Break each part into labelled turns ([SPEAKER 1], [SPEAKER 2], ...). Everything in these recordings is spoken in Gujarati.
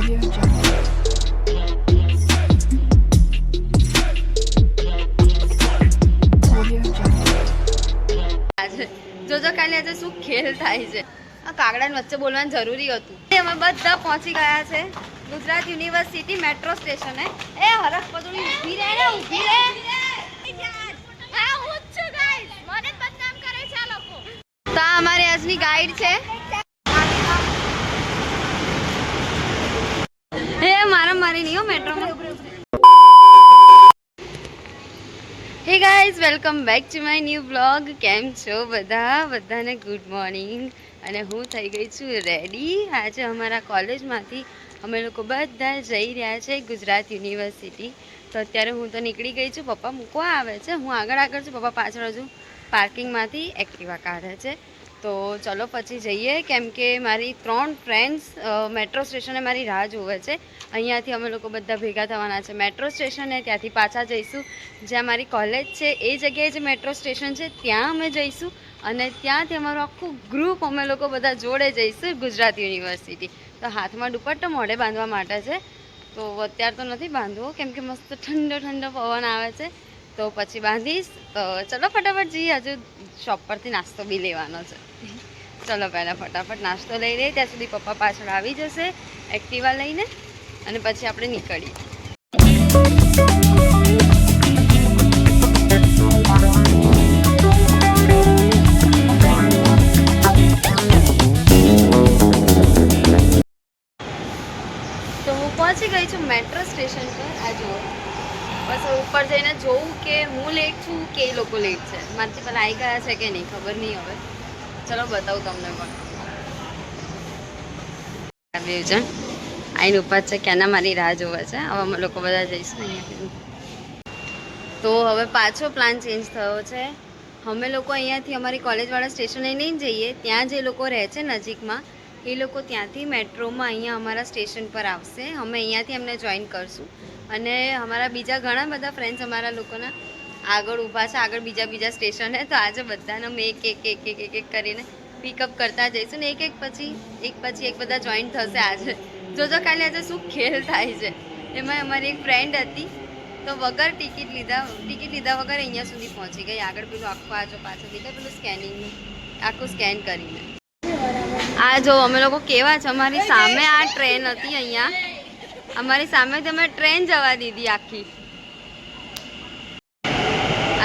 [SPEAKER 1] જોજો કાલે આજે શું ખેલ થાય છે. આ કાગડાની વચ્ચે બોલવાનું જરૂરી હતું. અમે બધા પહોંચી ગયા છે ગુજરાત યુનિવર્સિટી મેટ્રો સ્ટેશને. એ હરખ પદુડી ઊભી રહે ને, ઊભી રહે. હા હું જ છું ગાઈસ, મને બદનામ કરે છે આ લોકો. તો આ અમારી આજની ગાઈડ છે. એ મારા મારી નહીં હો મેટ્રોમાં. Hey guys, welcome back to my new blog. કેમ છો બધાને ગુડ મોર્નિંગ. અને હું થઈ ગઈ છું રેડી. આજે અમારા કોલેજમાંથી અમે લોકો બધા જઈ રહ્યા છે ગુજરાત યુનિવર્સિટી. તો અત્યારે હું તો નીકળી ગઈ છું. પપ્પા મૂકવા આવે છે, હું આગળ છું. પપ્પા પાછળ હજુ પાર્કિંગમાંથી એક્ટિવા કાઢે છે. તો ચલો પછી જઈએ, કેમ કે મારી 3 ફ્રેન્ડ્સ મેટ્રો સ્ટેશને મારી રાહ જોવે છે. અહીંયાથી અમે લોકો બધા ભેગા થવાના છે મેટ્રો સ્ટેશને. ત્યાંથી પાછા જઈશું જ્યાં મારી કોલેજ છે એ જગ્યાએ જે મેટ્રો સ્ટેશન છે ત્યાં અમે જઈશું. અને ત્યાંથી અમારું આખું ગ્રુપ અમે લોકો બધા જોડે જઈશું ગુજરાત યુનિવર્સિટી. તો હાથમાં દુપટ્ટો મોઢે બાંધવા માટે છે. તો અત્યારે તો નથી બાંધવો, કેમ કે મસ્ત ઠંડો ઠંડો પવન આવે છે. તો પછી બાંધીશ. તો ચલો ફટાફટ જઈએ. હજુ શોપ પરથી નાસ્તો બી લેવાનો છે. ચલો પહેલાં ફટાફટ નાસ્તો લઈ લઈએ. ત્યાં સુધી પપ્પા પાછળ આવી જશે એક્ટિવા લઈને, અને પછી આપણે નીકળીએ. તો હું પહોંચી ગઈ છું મેટ્રો સ્ટેશન પર. આ જુઓ, બસ ઉપર જઈને જોઉં કે હું લેટ છું કે એ લોકો લેટ છે. મારાથી પહેલાં આવી ગયા છે કે નહીં ખબર નહીં. હવે ચલો બતાવું તમને. પણ બે જણ આઈને ઉપર છે, ક્યાંના મારી રાહ જોવે છે. હવે અમે લોકો બધા જઈશું અહીંયાથી. તો હવે પાછો પ્લાન ચેન્જ થયો છે. અમે લોકો અહીંયાથી અમારી કોલેજવાળા સ્ટેશને નહીં જઈએ. ત્યાં જે લોકો રહે છે નજીકમાં, એ લોકો ત્યાંથી મેટ્રોમાં અહીંયા અમારા સ્ટેશન પર આવશે. અમે અહીંયાથી એમને જોઈન કરશું. અને અમારા બીજા ઘણા બધા ફ્રેન્ડ્સ અમારા લોકોના આગળ ઊભા છે, આગળ બીજા સ્ટેશને. તો આજે બધાને અમે એક કરીને પિકઅપ કરતા જઈશું ને એક પછી એક બધા જોઈન થશે આજે. જોજો કાલે આજે શું ખેલ થાય છે. એમાં અમારી એક ફ્રેન્ડ હતી, તો વગર ટિકિટ લીધા વગર અહીંયા સુધી પહોંચી ગઈ. આગળ પેલું આખું આજો પાછળ દેખાય પેલું સ્કેનિંગનું, આખું સ્કેન કરીને. આ જો અમે લોકો કેવા છે. અમારી સામે આ ટ્રેન હતી. અહીંયા અમારી સામે તમે ટ્રેન જવા દીધી આખી.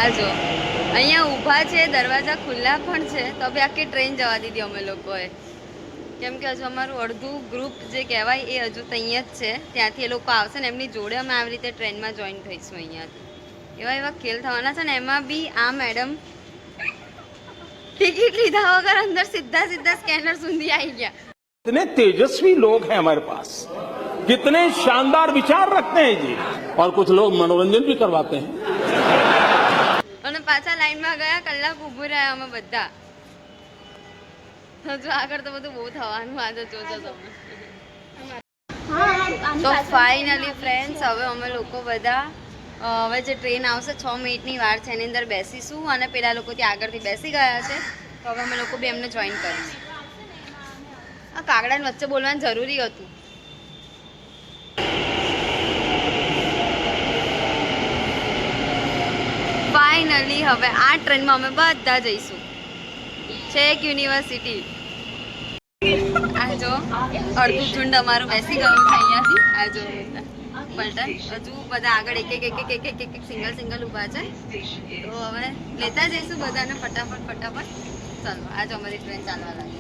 [SPEAKER 1] આ જો અહીંયા ઊભા છે, દરવાજા ખુલ્લા પણ છે, તો બી આખી ટ્રેન જવા દીધી અમે લોકોએ. કેમ કે હજુ અમારું અડધું ગ્રુપ જે કહેવાય એ હજુ તો અહીંયા જ છે. ત્યાંથી એ લોકો આવશે ને એમની જોડે અમે આવી રીતે ટ્રેનમાં જોઈન થઈશું અહીંયાથી. એવા ખેલ થવાના છે ને. એમાં બી આ મેડમ टिकट लीधा वगैरह अंदर सीधा स्कैनर सुंदी आई गया.
[SPEAKER 2] इतने तेजस्वी लोग हैं हमारे पास, कितने शानदार विचार रखते हैं जी. और कुछ लोग मनोरंजन भी करवाते हैं.
[SPEAKER 1] અને પાછા લાઈનમાં ગયા, કલાક ઊભું રહ્યા અમે બધા. હજુ આગળ તો બધું બહુ થવાનું આજે જોજો તમે. તો ફાઇનલી ફ્રેન્ડ્સ, હવે અમે લોકો બધા હવે જે ટ્રેન આવશે 6 મિનિટની વાર છે એની અંદર બેસીશું. અને પેલા લોકો ત્યાં આગળથી બેસી ગયા છે, તો હવે અમે લોકો બી એમને જોઈન કરીશું. આ કાગડાની વચ્ચે બોલવાનું જરૂરી હતું. ફાઇનલી હવે આ ટ્રેનમાં અમે બધા જઈશું છેક યુનિવર્સિટી. આ જો અડધું ઝુંડ અમારું બેસી ગયું છે અહીંયાથી. આ જો પલટન હજુ બધા આગળ એક સિંગલ ઊભા છે. તો હવે લેતા જઈશું બધાને ફટાફટ. ચાલો, આજે અમારી ટ્રેન ચાલવા લાગી.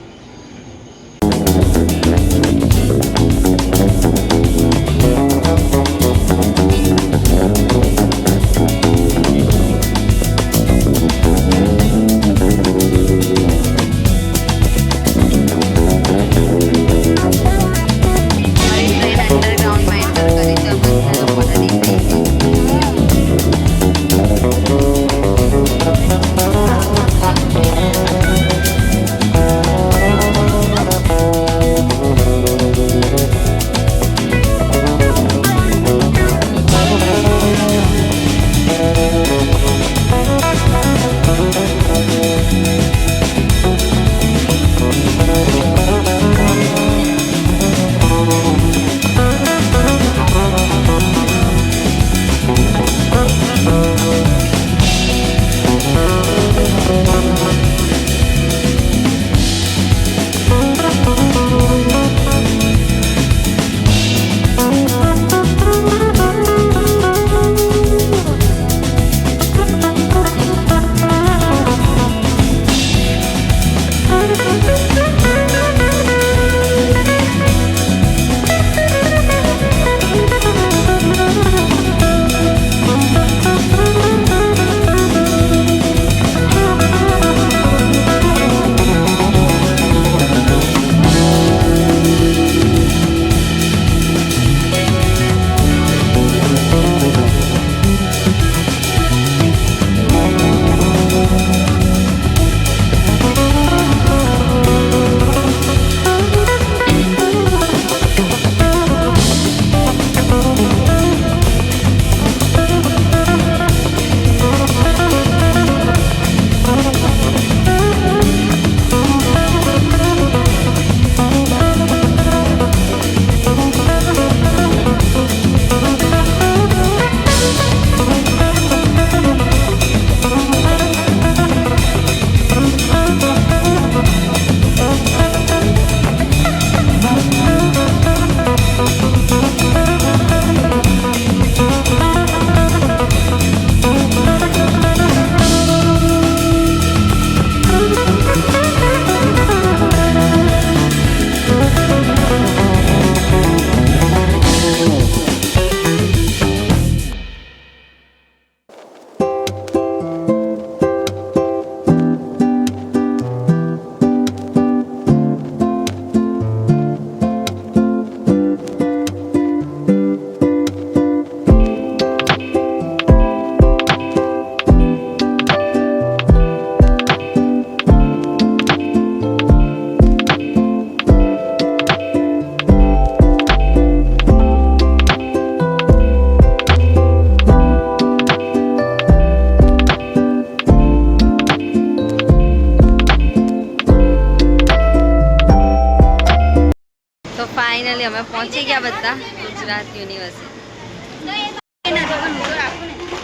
[SPEAKER 1] અમે પહોંચી ગયા બધા ગુજરાત યુનિવર્સિટી.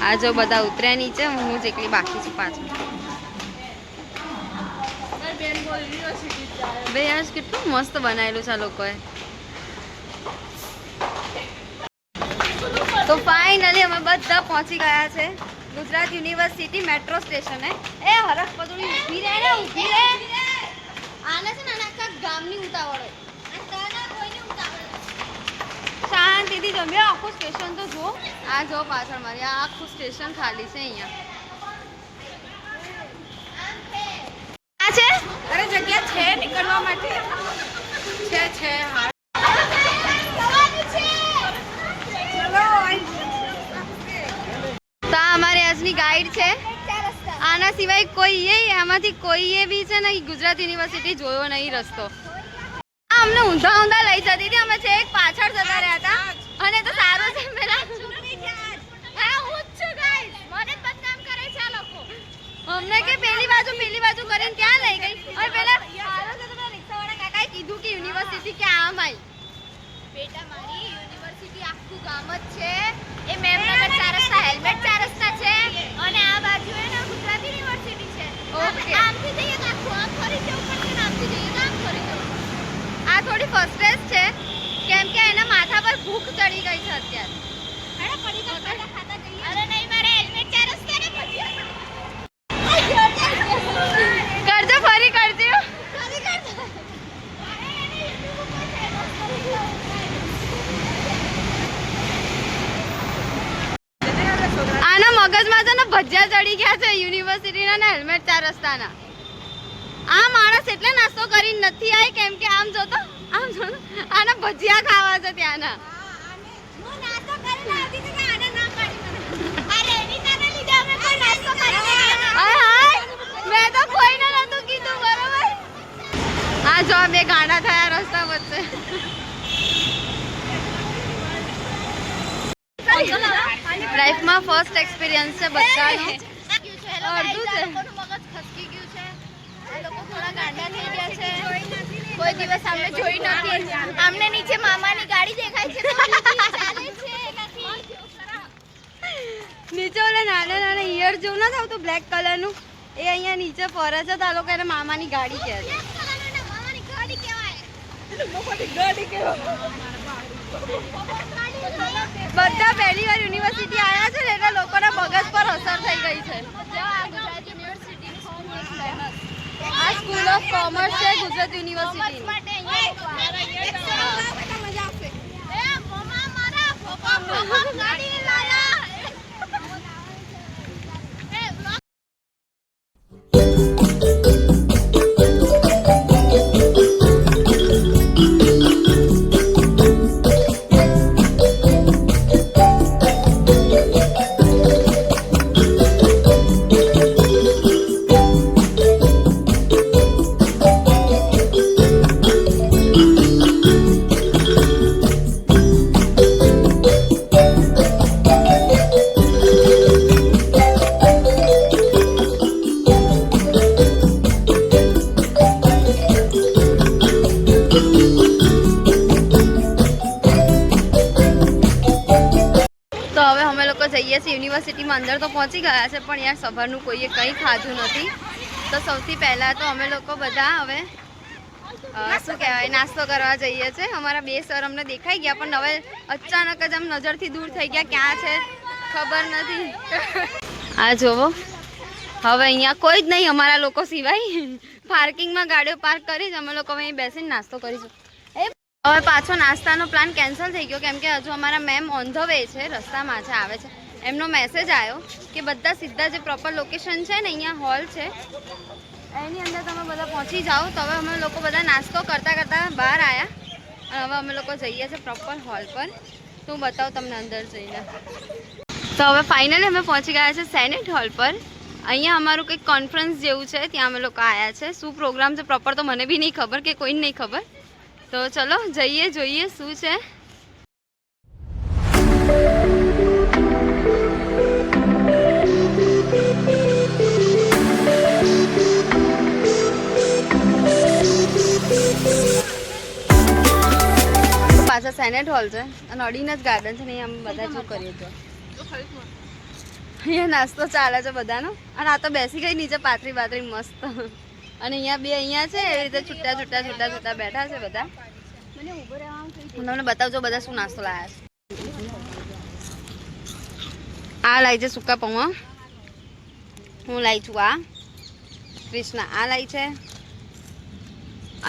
[SPEAKER 1] આ જો બધા ઉતર્યા નીચે, હું જ એકલી બાકી છું પાછળ. ભાઈ આજ કેટલું મસ્ત બનાવેલું છે આ લોકોએ. તો ફાઇનલી અમે બધા પહોંચી ગયા છે ગુજરાત યુનિવર્સિટી મેટ્રો સ્ટેશને. એ હરખ પદુડી ઊભી રહે ને, ઊભી રહે. આને છે ને આખા ગામની ઉતાવળ હોય. શાંતિથી જમ્યો. આખું સ્ટેશન તો જો, આ જો પાછળ મારી આ આખું સ્ટેશન ખાલી છે અહીંયા. આ છે અરે જગ્યા છે નીકળવા માટે છે હા. તો અમારી આજની ગાઈડ છે. આના સિવાય કોઈએ આમાંથી કોઈએ બી છે ને ગુજરાત યુનિવર્સિટી જોયો નહીં રસ્તો. અમને ઊંધા ઊંધા લઈ જતી હતી. અમે છેક પાછળ જતા રહ્યા હતા. અને તો સારું છે પેલા અમને કે પેલી બાજુ કરીને ત્યાં લઈ ગઈ. અને પેલા રિક્ષાવાળા કાકાએ કીધું કે યુનિવર્સિટી કે આમ આવી. બેટા મારી યુનિવર્સિટી આખું ગામ જ છે. એ મેમનગર 4 રસ્તા હેલ્મેટ 4 રસ્તા છે. અને આ બાજુ એ ને ગુજરાત યુનિવર્સિટી છે. ઓકે આમથી જઈએ તો આખું આમ ફરી જવું પડશે ને આમથી જઈએ તો આમ ફરી જવું. આ થોડી ફર્સ્ટ્રેસ છે કેમ કે એના માથા પર ભૂખ ચડી ગઈ છે અત્યારે. અરે પડી તો ખાતા જઈએ. અરે નહીં મારે હેલ્મેટ 4 રસ્તા ને પછી કરજો ફરી કરજો. આના મગજમાં છે ને ભજીયા ચડી ગયા છે યુનિવર્સિટીના ને હેલ્મેટ 4 રસ્તાના. આ માણસ એટલે નાસ્તો કરીને નથી આવી કેમ કે આમ જોતો આના ભજીયા ખાવા છે ત્યાંના. હું નાસ્તો કરીને આવી તો આને ના પાડી મને. અરે એની તારે લીધે અમે કોઈ નાસ્તો કરીને હાય મેં તો કોઈને નતું કીધું બરોબર. આ જો બે ગાંડા થયા રસ્તા વચ્ચે. લાઈફમાં ફર્સ્ટ એક્સપિરિયન્સ છે બધાનો. અડધું છે મગજ ખસકી ગયું છે. આ લોકો થોડા ગાંડા થઈ ગયા છે. કોઈ દિવસ આમને જોઈ નથી. આમને નીચે મામાની ગાડી દેખાય છે તો ચાલે છે નીચે ઓલા નાના નાના ઈયર જેવું ના થતું બ્લેક કલરનું એ અહીંયા નીચે ફરે છે તો આ લોકો એને મામાની ગાડી કહે છે. બધા પહેલી વાર યુનિવર્સિટી આવ્યા છે ને એટલે લોકોના મગજ પર અસર થઈ ગઈ છે. આ સ્કૂલ ઓફ કોમર્સ છે ગુજરાત યુનિવર્સિટી. જઈએ છીએ યુનિવર્સિટીમાં અંદર તો પહોંચી ગયા છે પણ યાર સવારનું કોઈએ કંઈ ખાધું નથી. તો સૌથી પહેલાં તો અમે લોકો બધા હવે શું કહેવાય નાસ્તો કરવા જઈએ છીએ. અમારા 2 સર અમને દેખાઈ ગયા પણ હવે અચાનક જ આમ નજરથી દૂર થઈ ગયા. ક્યાં છે ખબર નથી. આ જોવો હવે અહીંયા કોઈ જ નહીં અમારા લોકો સિવાય. પાર્કિંગમાં ગાડીઓ પાર્ક કરી જ અમે લોકો અહીં બેસીને નાસ્તો કરીશું. હવે પાછો નાસ્તાનો પ્લાન કેન્સલ થઈ ગયો કેમ કે હજુ અમારા મેમ ઓન ધ વે છે, રસ્તામાં છે, આવે છે. એમનો મેસેજ આવ્યો કે બધા સીધા જે પ્રોપર લોકેશન છે ને અહીંયા હોલ છે એની અંદર તમે બધા પહોંચી જાઓ. તો હવે અમે લોકો બધા નાસ્તો કરતાં કરતાં બહાર આવ્યા અને હવે અમે લોકો જઈએ છીએ પ્રોપર હોલ પર. તો હું બતાવું તમને અંદર જઈને. તો હવે ફાઇનલી અમે પહોંચી ગયા છે સેનેટ હોલ પર. અહીંયા અમારું કંઈક કોન્ફરન્સ જેવું છે, ત્યાં અમે લોકો આવ્યા છે. શું પ્રોગ્રામ છે પ્રોપર તો મને બી નહીં ખબર કે કોઈને નહીં ખબર. તો ચલો જઈએ જોઈએ શું છે. પાછળ સેનેટ હોલ છે અને અડીને જ ગાર્ડન છે ને અહીંયા અમે બધા શું કરીએ તો અહીંયા નાસ્તો ચાલે છે બધાનો અને આ તો બેસી ગઈ નીચે પાથરી મસ્ત અને અહીંયા બે અહીંયા છે એવી રીતે છૂટા બેઠા છે બધા. હું તમને બતાવજો બધા શું નાસ્તો લાયા છે. આ લાવી છે સૂકા પૌવા, હું લાવી છું આ કૃષ્ણા આ લાવી છે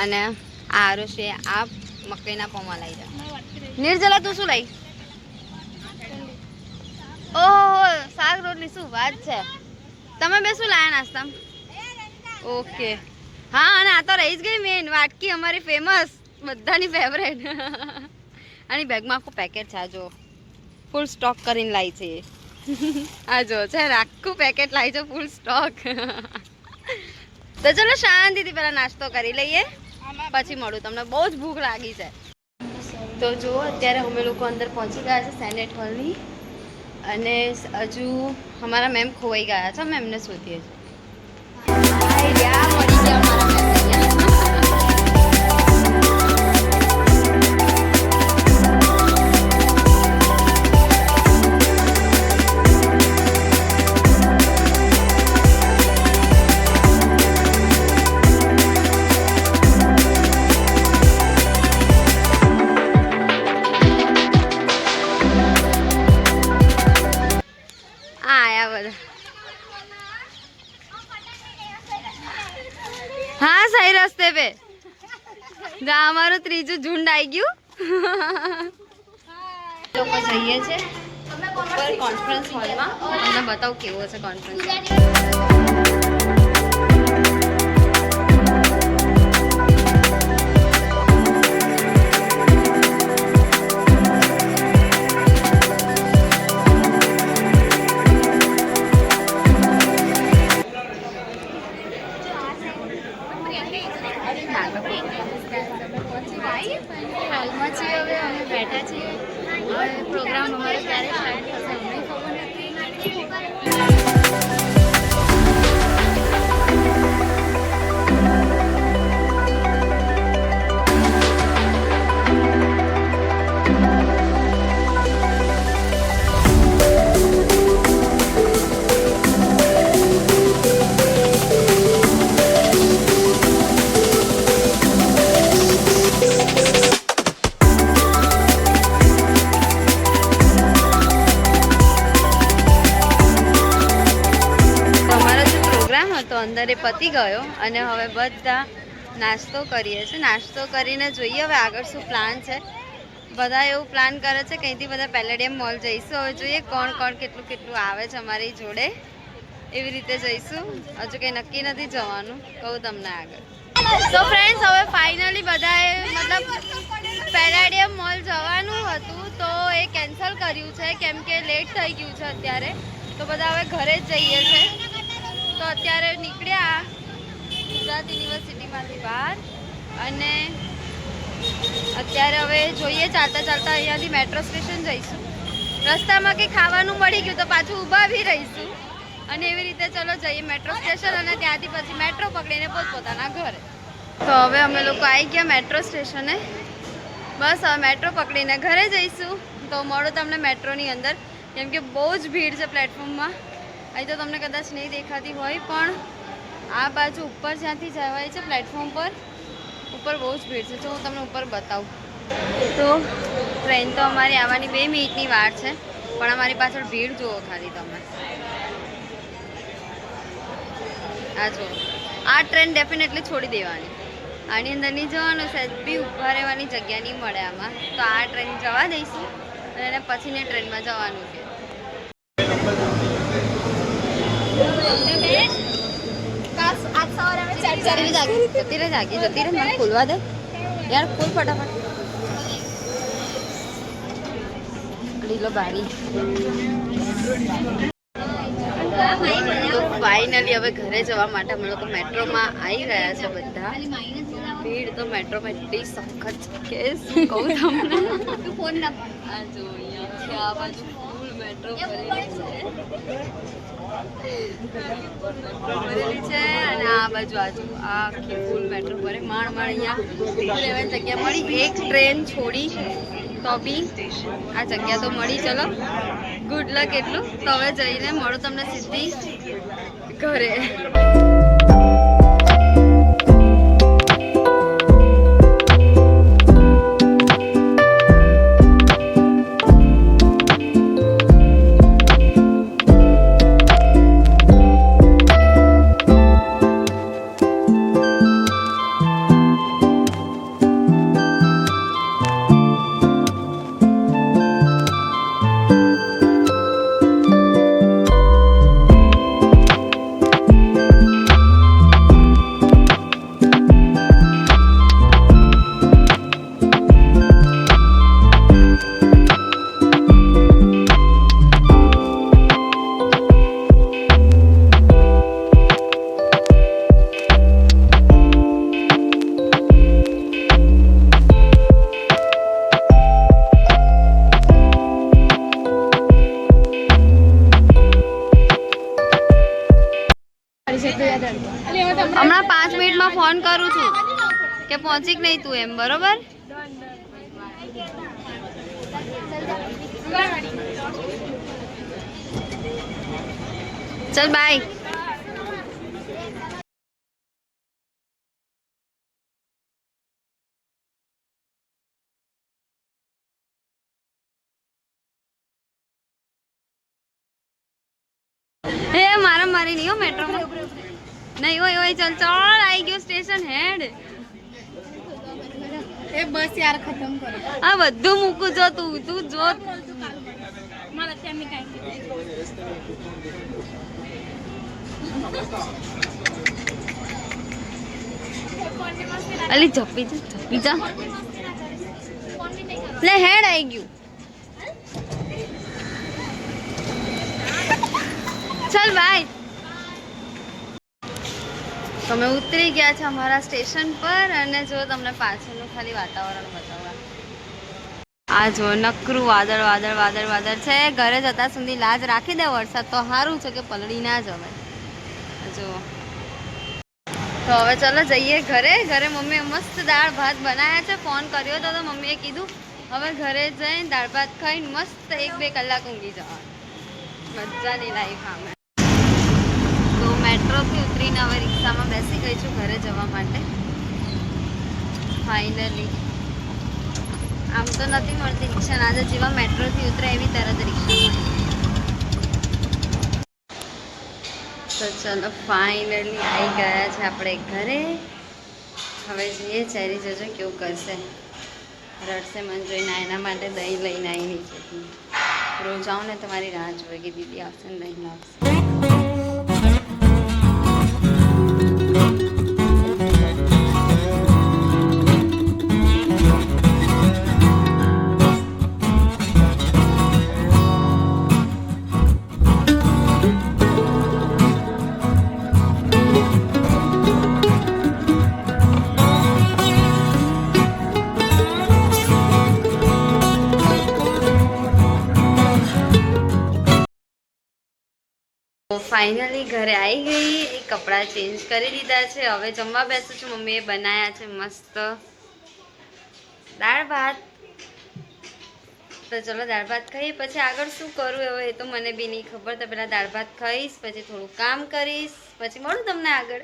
[SPEAKER 1] અને આ આરુષે આ મકાઈના પૌવા લાવી છે. નિર્જલા તું શું લાવી? ઓહો શાક રોટલી, શું વાત છે. તમે બે શું લાયા નાસ્તામાં? ઓકે હા અને આ તો રહી જ ગઈ મેન વાટકી અમારી ફેમસ બધાની ફેવરેટ. આની બેગમાં આખું પેકેટ છે, આ જો ફૂલ સ્ટોક કરીને લાવી છે. આ જો છે આખું પેકેટ લાવી છે ફૂલ સ્ટોક. તો ચલો શાંતિથી પહેલા નાસ્તો કરી લઈએ પછી મળું તમને, બહુ જ ભૂખ લાગી છે. તો જો અત્યારે અમે લોકો અંદર પહોંચી ગયા છે સેનેટ હોલની અને હજુ અમારા મેમ ખોવાઈ ગયા છે, અમે એમને શોધીએ છીએ. हाँ सही रास्ते पे हमारो त्रीजू झुंड आई गयु लोग जइए छे पर कॉन्फ्रेंस हॉल में તમને બતાવ કેવો છે કોન્ફરન્સ.
[SPEAKER 3] હાલમાં છીએ હવે અમે બેઠા છીએ. હવે પ્રોગ્રામ અમારો ક્યારે સ્ટાર્ટ થશે અમને ખબર નથી.
[SPEAKER 1] તો અંદર એ પતી ગયો અને હવે બધા નાસ્તો કરીએ છીએ. નાસ્તો કરીને જોઈએ હવે આગળ શું પ્લાન છે. બધા એવું પ્લાન કરે છે કંઈથી બધા પેલેડિયમ મોલ જઈશું. હવે જોઈએ કોણ કોણ કેટલું આવે છે અમારી જોડે, એવી રીતે જઈશું. હજુ કંઈ નક્કી નથી જવાનું, કહું તમને આગળ. તો ફ્રેન્ડ્સ હવે ફાઇનલી બધાએ મતલબ પેલેડિયમ મોલ જવાનું હતું તો એ કેન્સલ કર્યું છે કેમ કે લેટ થઈ ગયું છે અત્યારે. તો બધા હવે ઘરે જ જઈએ છે. તો અત્યારે નીકળ્યા ગુજરાત યુનિવર્સિટીમાંથી બહાર અને અત્યારે હવે જોઈએ ચાલતા અહીંયાથી મેટ્રો સ્ટેશન જઈશું. રસ્તામાં કંઈ ખાવાનું મળી ગયું તો પાછું ઊભા બી રહીશું અને એવી રીતે ચલો જઈએ મેટ્રો સ્ટેશન અને ત્યાંથી પછી મેટ્રો પકડીને પોતપોતાના ઘરે. તો હવે અમે લોકો આવી ગયા મેટ્રો સ્ટેશને. બસ હવે મેટ્રો પકડીને ઘરે જઈશું. તો મળો તમને મેટ્રોની અંદર કેમ કે બહુ જ ભીડ છે પ્લેટફોર્મમાં. અહીં તો તમને કદાચ નહીં દેખાતી હોય પણ આ બાજુ ઉપર જ્યાંથી જવાય છે પ્લેટફોર્મ પર ઉપર બહુ જ ભીડ છે. જો હું તમને ઉપર બતાવું તો ટ્રેન તો અમારી આવવાની 2 મિનિટની વાર છે પણ અમારી પાછળ ભીડ જુઓ ખાલી તમે. આ જુઓ આ ટ્રેન ડેફિનેટલી છોડી દેવાની, આની અંદર નહીં જવાનું, સહેજ બી ઊભા રહેવાની જગ્યા નહીં મળે આમાં. તો આ ટ્રેન જવા દઈશું અને એને પછીની ટ્રેનમાં જવાનું છે. જતી રહે મને ખોલવા દે યાર, ખોલ ફટાફટ. લીલો બારી. તો ફાઇનલી હવે ઘરે જવા માટે અમે લોકો મેટ્રોમાં આવી ગયા છે બધા. ભીડ તો મેટ્રોમાં એટલી સખત કે શું કહું તમને. આ જો અહીંયા છે આ બાજુ ફૂલ મેટ્રો ભરેલી છે અને આ બાજુ આ આખી ફૂલ મેટ્રો ભરે. માણ અહીંયા રહેવાની જગ્યા મળી. એક ટ્રેન છોડી તો બી આ જગ્યા તો મળી. ચલો ગુડ લક એટલું. તો હવે જઈને મળું તમને સીધી ઘરે. હમણાં 5 મિનિટમાં ફોન કરું છું કે પહોંચી કે નહીં તું એમ. બરોબર. ચલ બાય. એ મારા મારી નહીં હો મેટ્રોમાં નહીં હોય હોય. ચલ ચલ આવી ગયો સ્ટેશન હેડ.
[SPEAKER 3] એ બસ યાર ખતમ કરો.
[SPEAKER 1] આ બધું મૂકું જો તું જો.
[SPEAKER 3] મારા ત્યાં મેં કાંઈ
[SPEAKER 1] અલી ઝપી જા લે હેડ આવી ગયું. ચલ બાય. તમે ઉતરી ગયા છે અમારા સ્ટેશન પર અને જો તમને પાછળનું ખાલી વાતાવરણ બતાવવા. આ જો નકરું વાદળ વાદળ વાદળ વાદળ છે. ઘરે જતા સુધી લાજ રાખી દે. વરસાદ તો સારું છે કે પલળી ના જવાય. જો તો હવે ચલો જઈએ ઘરે. ઘરે મમ્મીએ મસ્ત દાળ ભાત બનાવ્યા છે. ફોન કર્યો હતો તો મમ્મીએ કીધું હવે ઘરે જઈને દાળ ભાત ખાઈને મસ્ત 1-2 કલાક ઊંઘી જવાનું. મજાની લાઈફ આમે. તો મેટ્રોથી ઉતરીને હવે રિક્ષામાં બેસી ગઈ છું ઘરે જવા માટે. ફાઇનલી આમ તો નથી મળતી રિક્ષા. આજે જેવા મેટ્રોથી ઉતરે એવી તરત રિક્ષા મળી. તો ચલો ફાઇનલી આવી ગયા છે આપણે ઘરે. હવે જઈએ. ચેરી જજો કેવું કરશે. રડશે મન જોઈને. એના માટે દહીં લઈને આવી નીચેથી. રોજ આવું ને તમારી રાહ જોવે કે દીદી આવશે ને દહીં લાવશે. ફાઇનલી ઘરે આવી ગઈ. એ કપડાં ચેન્જ કરી દીધા છે. હવે જમવા બેસું છું. મમ્મીએ બનાવ્યા છે મસ્ત દાળ ભાત. તો ચલો દાળ ભાત ખાઈએ. પછી આગળ શું કરું હવે એ તો મને બી નહીં ખબર. તો પહેલાં દાળ ભાત ખાઈશ, પછી થોડું કામ કરીશ, પછી મળું તમને આગળ.